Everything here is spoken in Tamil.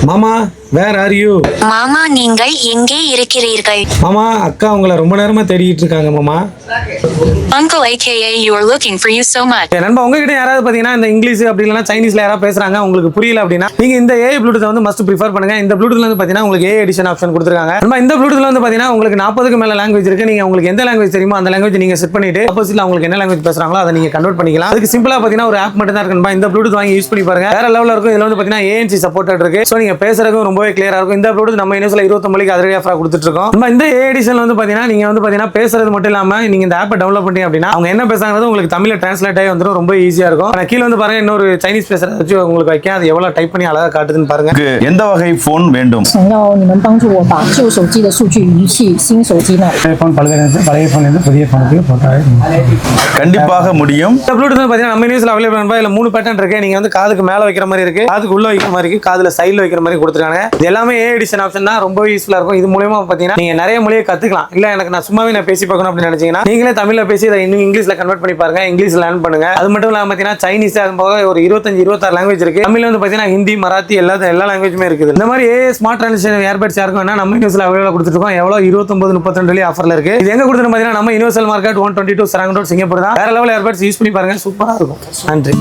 மாமா, where are you? மாமா நீங்கள் எங்கே இருக்கிறீர்கள்? மாமா, அக்கா உங்களை ரொம்ப நேரமா தேடிட்டு இருக்காங்க மாமா. Uncle aka you are looking for you so much. நண்பா, உங்ககிட்ட யாராவது பாத்தீங்கன்னா இந்த இங்கிலீஷ் அப்படி இல்லைன்னா சைனீஸ்ல யாராவது பேசுறாங்க உங்களுக்கு புரியல அப்படின்னா நீங்க இந்த ஏஐ ப்ளூடூத் வந்து மஸ்ட் ப்ரிஃபர் பண்ணுங்க. இந்த ப்ளூடூத்ல வந்து பாத்தீங்கன்னா உங்களுக்கு ஏஐ எடிஷன் ஆப்ஷன் கொடுத்துருக்காங்க. நண்பா, இந்த ப்ளூடூத்ல வந்து பாத்தீங்கன்னா உங்களுக்கு 40க்கு மேல லாங்குவேஜ் இருக்கு. நீங்க உங்களுக்கு எந்த லாங்குவேஜ் தெரியுமோ அந்த லாங்குவேஜ் நீங்க செட் பண்ணிட்டு ஆப்போசிட்ல உங்களுக்கு என்ன லாங்குவேஜ் பேசுறாங்களோ அதை நீங்க கன்வெர்ட் பண்ணிக்கலாம். அதுக்கு சிம்பிளா பாத்தீங்கன்னா ஒரு ஆப் மட்டும் தான் இருக்கு. இந்த ப்ளூடூத் வாங்கி யூஸ் பண்ணி பாருங்க, வேற லெவல்ல இருக்கும். இதுல வந்து பாத்தீங்கன்னா ஏஎன்சி சப்போர்ட்டட் இருக்கு. சோ நீங்க பேசுறதுக்கு ரொம்பவே கிளியரா இருக்கும். இந்த ப்ளூடூத் நம்ம யூனிவர்ஸ்ல 29 மணிக்கு அதிரடி ஆஃபரா கொடுத்துட்டு இருக்கோம். நம்ம இந்த ஏஐ எடிஷன்ல வந்து பாத்தீங்கன்னா நீங்க வந்து பாத்தீங்கன்னா பேசுறது மட்டும் இல்லாம நீங்க இந்த ஆப்பை டவுன்லோட் பண்ணீங்க அப்படின்னா அவங்க என்ன பேசுறாங்கிறது உங்களுக்கு தமிழ்ல டிரான்ஸ்லேட் ஆகி வந்துடும். ரொம்ப ஈஸியா இருக்கும். நான் கீழ வந்து பாருங்க இன்னொரு சைனீஸ் பேசுறத வச்சு உங்களுக்கு வைக்க அது எவ்வளவு டைப் பண்ணி அழகா காட்டுதுன்னு பாருங்க. எந்த வகை போன் வேண்டும்?想要你们帮助我把旧手机的数据移去新手机那里。பழைய போன் இருந்து புதிய போனுக்கு போட்டாரு. கண்டிப்பாக முடியும். இந்த ப்ளூடூத் பாத்தீங்கன்னா நம்ம யூனிவர்ஸ்ல அவைலபிள் பண்ணா இல்ல 3 பேட்டர்ன் இருக்கு. நீங்க வந்து காதுக்கு மேல வைக்கிற மாதிரி இருக்கு, காதுக்கு உள்ள வைக்கிற மாதிரி இருக்கு, காதுல சைடுல வைக்கிற மாதிரி கொடுத்துருக்காங்க. இது எல்லாமே ஏஐ எடிஷன் ஆப்ஷன் தான். ரொம்ப யூஸ்ஃபுல்லா இருக்கும். இது மூலமா பாத்தீங்கன்னா நீங்க நிறைய மொழியை கத்துக்கலாம். இல்ல எனக்கு நான் சும்மாவே நான் பேசி பார்க்கணும் அப்படின்னு நினைச்சீங்கன்னா நீங்களே தமிழ்ல பேசி இதை இன்னும் இங்கிலீஷ்ல கன்வெர்ட் பண்ணி பாருங்க. இங்கிலீஷ்ல லேர்ன் பண்ணுங்க. அது மட்டும் இல்லாம பாத்தீங்கன்னா சைனீஸ் அது போக ஒரு 25-26 லாங்குவேஜ் இருக்கு. தமிழ்ல வந்து பாத்தீங்கன்னா ஹிந்தி, மராத்தி எல்லா லாங்குவேஜுமே இருக்குது. இந்த மாதிரி ஏஐ ஸ்மார்ட் டிரான்ஸ்லேஷன் ஏர்பட்ஸ் யாருக்கும் வேணா நம்ம யூனிவர்ஸ்ல அவைலபிளா கொடுத்துட்டு இருக்கோம். எவ்வளவு 29-32 ஆஃபர்ல இருக்கு. இது எங்க கொடுத்துட்டு பாத்தீங்கன்னா நம்ம universal market 122 Sarangan road Singapore தான். வேற லெவல் ஏர்பட்ஸ் யூஸ் பண்ணி பாருங்க, சூப்பரா இருக்கும். நன்றி.